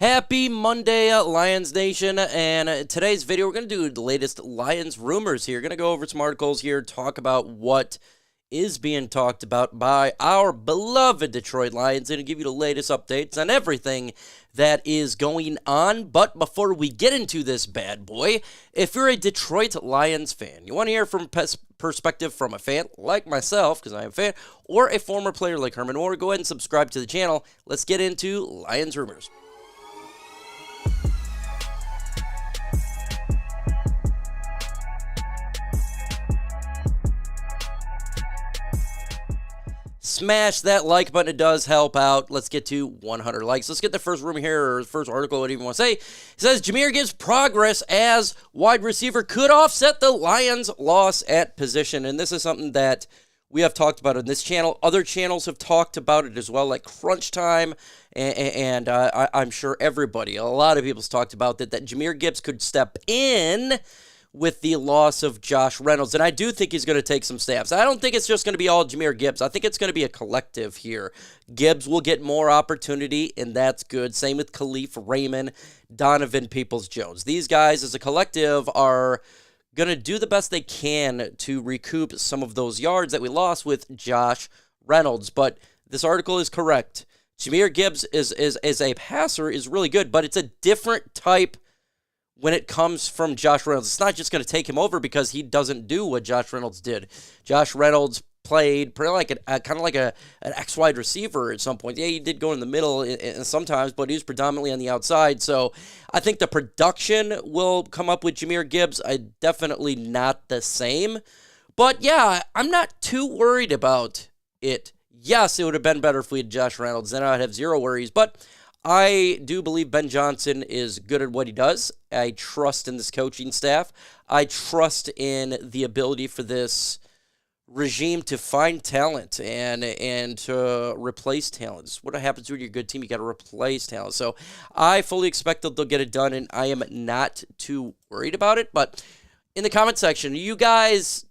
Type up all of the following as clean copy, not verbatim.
Happy Monday, Lions Nation, and today's video, we're going to do the latest Lions rumors here. Going to go over some articles here, talk about what is being talked about by our beloved Detroit Lions, and give you the latest updates on everything that is going on. But before we get into this bad boy, if you're a Detroit Lions fan, you want to hear from perspective from a fan like myself, because I am a fan, or a former player like Herman Moore, go ahead and subscribe to the channel. Let's get into Lions rumors. Smash that like button. It does help out. Let's get to 100 likes. Let's get the first rumor here, or the first article, whatever you want to say. It says Jahmyr Gibbs' progress as wide receiver could offset the Lions' loss at position. And this is something that we have talked about on this channel. Other channels have talked about it as well, like Crunch Time. And I'm sure everybody, a lot of people's talked about that Jahmyr Gibbs could step in with the loss of Josh Reynolds. And I do think he's going to take some snaps. I don't think it's just going to be all Jahmyr Gibbs. I think it's going to be a collective here. Gibbs will get more opportunity, and that's good. Same with Khalif Raymond, Donovan Peoples-Jones. These guys as a collective are going to do the best they can to recoup some of those yards that we lost with Josh Reynolds. But this article is correct. Jahmyr Gibbs is a passer is really good, but it's a different type when it comes from Josh Reynolds. It's not just going to take him over because he doesn't do what Josh Reynolds did. Josh Reynolds played pretty like kind of like an X wide receiver at some point. Yeah, he did go in the middle sometimes, but he was predominantly on the outside. So I think the production will come up with Jahmyr Gibbs. Definitely not the same. But yeah, I'm not too worried about it. Yes, it would have been better if we had Josh Reynolds. Then I'd have zero worries. But I do believe Ben Johnson is good at what he does. I trust in this coaching staff. I trust in the ability for this regime to find talent and to replace talent. What happens when you're a good team? You got to replace talent. So I fully expect that they'll get it done, and I am not too worried about it. But in the comment section, are you guys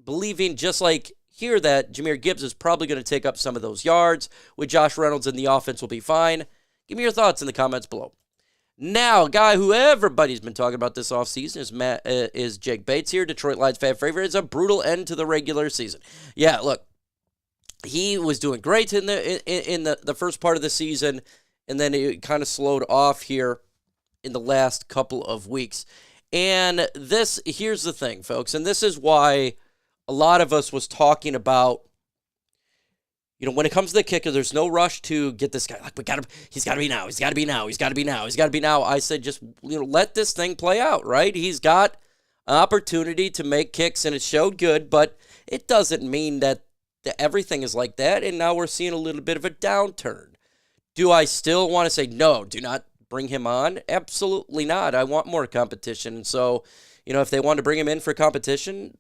believing just like here that Jahmyr Gibbs is probably going to take up some of those yards with Josh Reynolds and the offense will be fine? Give me your thoughts in the comments below. Now, a guy who everybody's been talking about this offseason is Jake Bates here. Detroit Lions fan favorite. It's a brutal end to the regular season. Yeah, look, he was doing great in the first part of the season, and then it kind of slowed off here in the last couple of weeks. And here's the thing, folks, and this is why a lot of us was talking about, when it comes to the kicker, there's no rush to get this guy. Like, he's got to be now. He's got to be now. He's got to be now. He's got to be now. I said, just, let this thing play out, right? He's got an opportunity to make kicks, and it showed good, but it doesn't mean that everything is like that, and now we're seeing a little bit of a downturn. Do I still want to say, no, do not bring him on? Absolutely not. I want more competition. And so, if they want to bring him in for competition,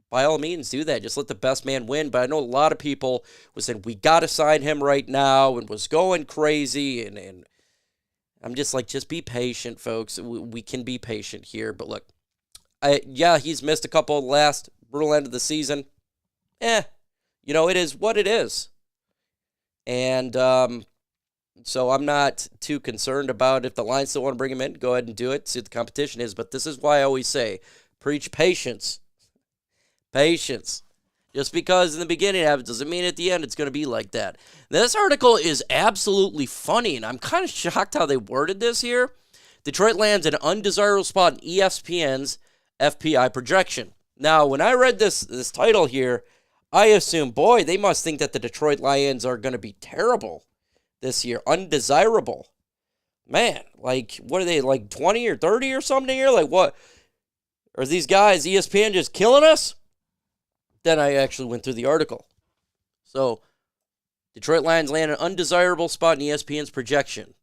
by all means, do that. Just let the best man win. But I know a lot of people were saying, we got to sign him right now, and was going crazy. And I'm just like, just be patient, folks. We can be patient here. But look, he's missed a couple last brutal end of the season. It is what it is. And so I'm not too concerned about if the Lions still want to bring him in. Go ahead and do it. See what the competition is. But this is why I always say, preach patience. Patience. Just because in the beginning it happens doesn't mean at the end it's going to be like that. Now, this article is absolutely funny, and I'm kind of shocked how they worded this here. Detroit lands an undesirable spot in ESPN's FPI projection. Now, when I read this title here, I assumed, boy, they must think that the Detroit Lions are going to be terrible this year. Undesirable. Man, like, what are they, like 20 or 30 or something here? Like, what? Are these guys, ESPN, just killing us? Then I actually went through the article. So, Detroit Lions land an undesirable spot in ESPN's projection.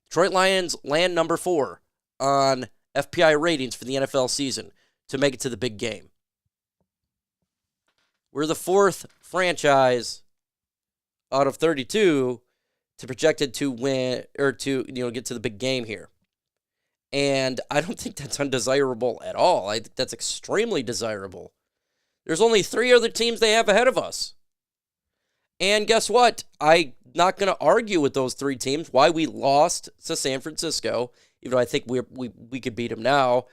Detroit Lions land number 4 on FPI ratings for the NFL season to make it to the big game. We're the 4th franchise out of 32 to projected to win or to get to the big game here. And I don't think that's undesirable at all. I think that's extremely desirable. There's only 3 other teams they have ahead of us. And guess what? I not going to argue with those three teams why we lost to San Francisco, even though I think we could beat them now.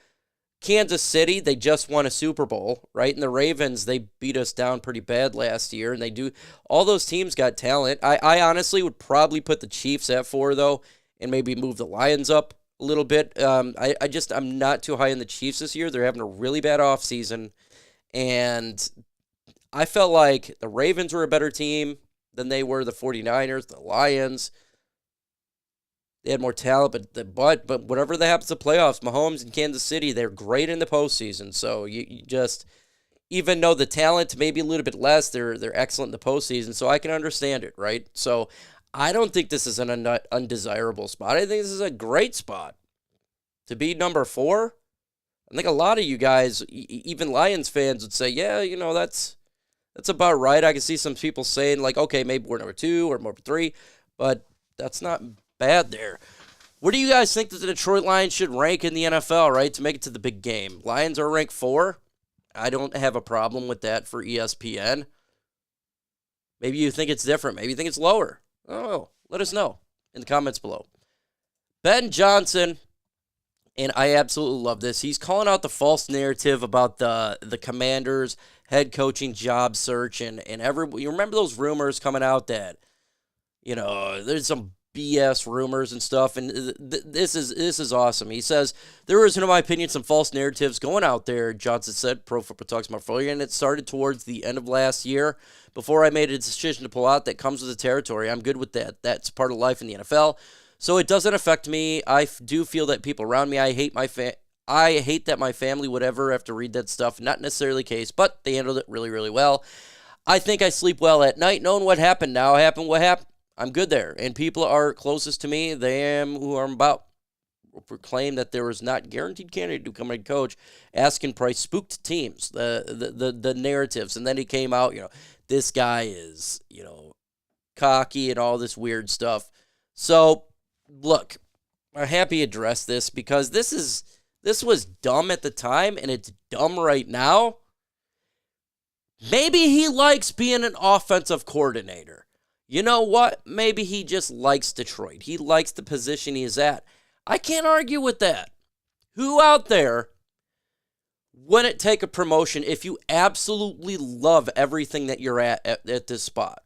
Kansas City, they just won a Super Bowl, right? And the Ravens, they beat us down pretty bad last year, and all those teams got talent. I honestly would probably put the Chiefs at 4, though, and maybe move the Lions up a little bit. I'm not too high on the Chiefs this year. They're having a really bad offseason, and I felt like the Ravens were a better team than they were the 49ers, the Lions. They had more talent, but whatever that happens to playoffs, Mahomes and Kansas City, they're great in the postseason. So you just, even though the talent may be a little bit less, they're excellent in the postseason. So I can understand it, right? So I don't think this is an undesirable spot. I think this is a great spot to be number 4. I think a lot of you guys, even Lions fans, would say, yeah, that's about right. I can see some people saying, like, okay, maybe we're number 2 or number 3, but that's not bad there. Where do you guys think that the Detroit Lions should rank in the NFL, right, to make it to the big game? Lions are ranked 4. I don't have a problem with that for ESPN. Maybe you think it's different. Maybe you think it's lower. Oh, let us know in the comments below. Ben Johnson, and I absolutely love this, he's calling out the false narrative about the Commanders' head coaching job search, and you remember those rumors coming out that, there's some BS rumors and stuff, and this is awesome. He says, there is, in my opinion, some false narratives going out there, Johnson said, Pro Football Talks Portfolio, and it started towards the end of last year. Before I made a decision to pull out, that comes with the territory. I'm good with that. That's part of life in the NFL. So it doesn't affect me. I do feel that people around me, I hate that my family would ever have to read that stuff. Not necessarily the case, but they handled it really, really well. I think I sleep well at night, knowing what happened now. What happened. I'm good there, and people are closest to me. They am who I'm about. Proclaim that there was not guaranteed candidate to become a coach. Asking price spooked teams. The narratives, and then he came out. This guy is cocky and all this weird stuff. So look, I'm happy to address this because this was dumb at the time, and it's dumb right now. Maybe he likes being an offensive coordinator. You know what? Maybe he just likes Detroit. He likes the position he's at. I can't argue with that. Who out there wouldn't take a promotion if you absolutely love everything that you're at this spot?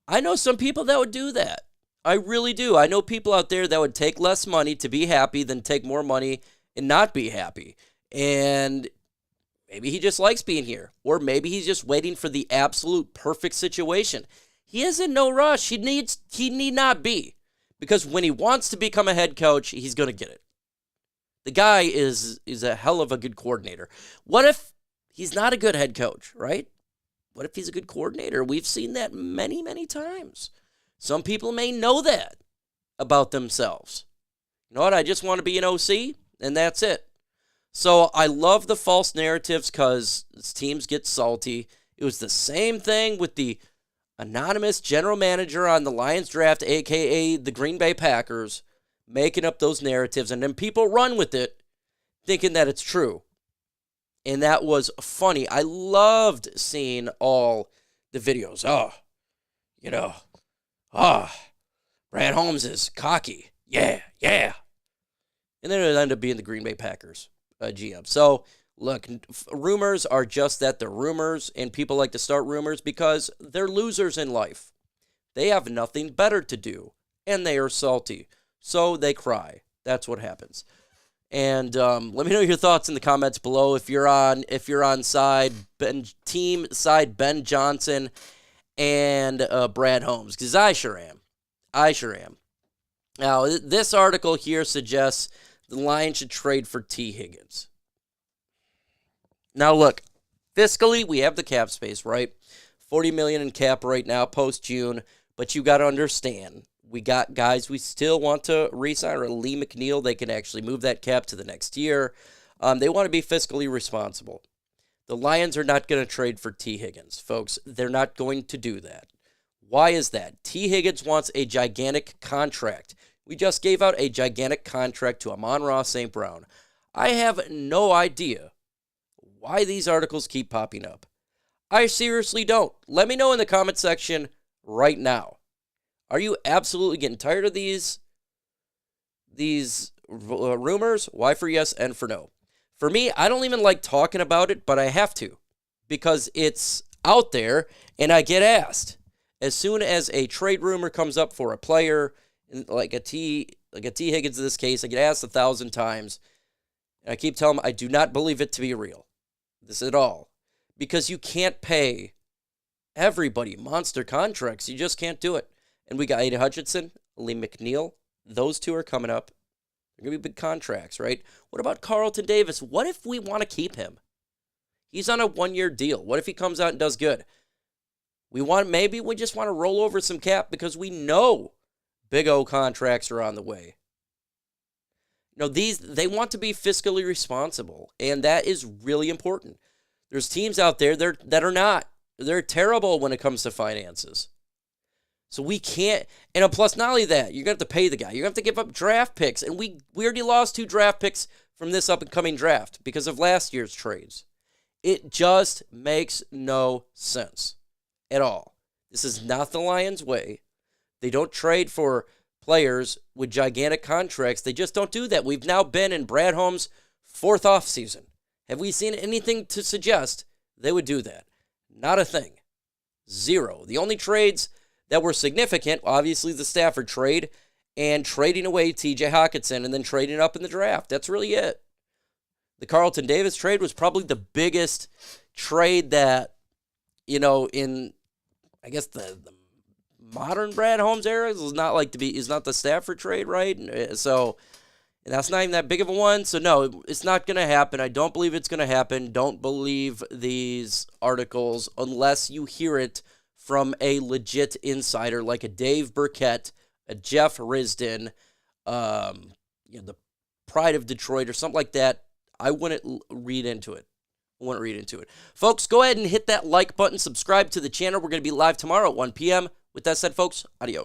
I know some people that would do that. I really do. I know people out there that would take less money to be happy than take more money and not be happy. And maybe he just likes being here. Or maybe he's just waiting for the absolute perfect situation. He is in no rush. He need not be. Because when he wants to become a head coach, he's going to get it. The guy is a hell of a good coordinator. What if he's not a good head coach, right? What if he's a good coordinator? We've seen that many, many times. Some people may know that about themselves. You know what? I just want to be an OC, and that's it. So I love the false narratives because teams get salty. It was the same thing with the anonymous general manager on the Lions draft, a.k.a. the Green Bay Packers, making up those narratives, and then people run with it thinking that it's true. And that was funny. I loved seeing all the videos. Brad Holmes is cocky. Yeah. And then it ended up being the Green Bay Packers GM. So, look, rumors are just that. They're rumors, and people like to start rumors because they're losers in life. They have nothing better to do, and they are salty. So they cry. That's what happens. And let me know your thoughts in the comments below. If you're on team side Ben Johnson and Brad Holmes, because I sure am. Now, this article here suggests the Lions should trade for T. Higgins. Now, look, fiscally, we have the cap space, right? $40 million in cap right now, post-June. But you got to understand, we got guys we still want to re-sign. Or Lee McNeil, they can actually move that cap to the next year. They want to be fiscally responsible. The Lions are not going to trade for T. Higgins, folks. They're not going to do that. Why is that? T. Higgins wants a gigantic contract. We just gave out a gigantic contract to Amon-Ra St. Brown. I have no idea why these articles keep popping up. I seriously don't. Let me know in the comment section right now. Are you absolutely getting tired of these rumors? Y for yes, N for no. For me, I don't even like talking about it, but I have to because it's out there and I get asked. As soon as a trade rumor comes up for a player, like a T Higgins in this case, I get asked 1,000 times. And I keep telling them I do not believe it to be real. This at all. Because you can't pay everybody monster contracts. You just can't do it. And we got Aiden Hutchinson, Lee McNeil. Those two are coming up. They're going to be big contracts, right? What about Carlton Davis? What if we want to keep him? He's on a 1-year deal. What if he comes out and does good? Maybe we just want to roll over some cap because we know big O contracts are on the way. They want to be fiscally responsible, and that is really important. There's teams out there that are not. They're terrible when it comes to finances. So we can't, and plus not only that, you're going to have to pay the guy. You're going to have to give up draft picks, and we already lost 2 draft picks from this up-and-coming draft because of last year's trades. It just makes no sense at all. This is not the Lions' way. They don't trade for players with gigantic contracts. They just don't do that. We've now been in Brad Holmes' 4th offseason. Have we seen anything to suggest they would do that? Not a thing. 0. The only trades that were significant, obviously the Stafford trade, and trading away T.J. Hockenson and then trading up in the draft. That's really it. The Carlton Davis trade was probably the biggest trade that, in, I guess, the modern Brad Holmes era is not the Stafford trade, right? So, and that's not even that big of a one. So, no, it's not going to happen. I don't believe it's going to happen. Don't believe these articles unless you hear it from a legit insider like a Dave Burkett, a Jeff Risdon, the Pride of Detroit or something like that. I wouldn't read into it. Folks, go ahead and hit that like button. Subscribe to the channel. We're going to be live tomorrow at 1 p.m. With that said, folks, adios.